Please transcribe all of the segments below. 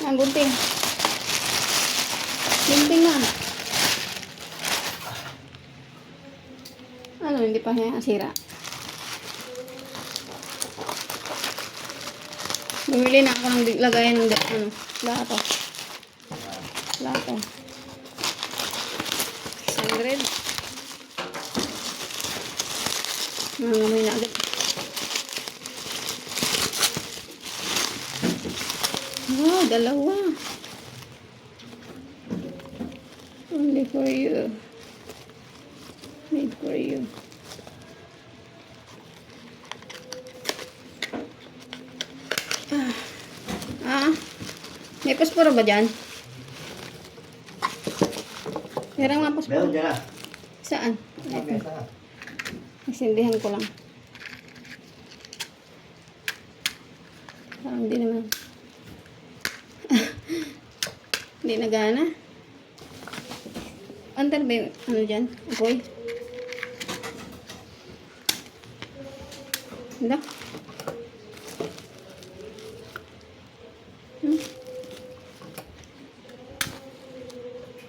Ang gunting. Gunting na. Ano, hindi pa niya sira. Bumili na ako ng lagayan ng lato. Lato. 600. Nangamoy na agad. Oh, dalawa. Only for you. Made for you. May pasporo ba dyan? Meron nga pasporo. Meron dyan ah. Saan? Okay, Ito. saan? Nasindihan ko lang. Parang hindi naman. Hindi nagana. Antar ba yung ano dyan? Apoy? Hindi.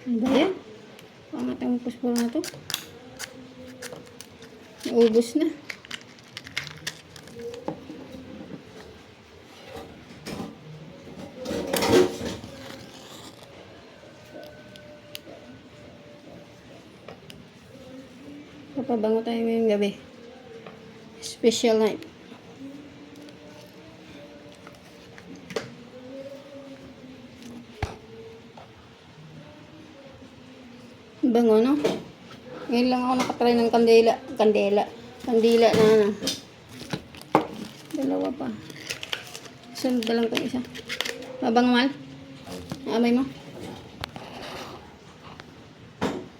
Ano ba yan? Pangat ang pusporo na to. Naubos na. Papabango tayo ngayong gabi. Special night. Bango, no? Ngayon lang ako nakatry ng kandila na ano. Dalawa pa. Sunod na lang itong isa. Mabango, Mal? Naamay mo?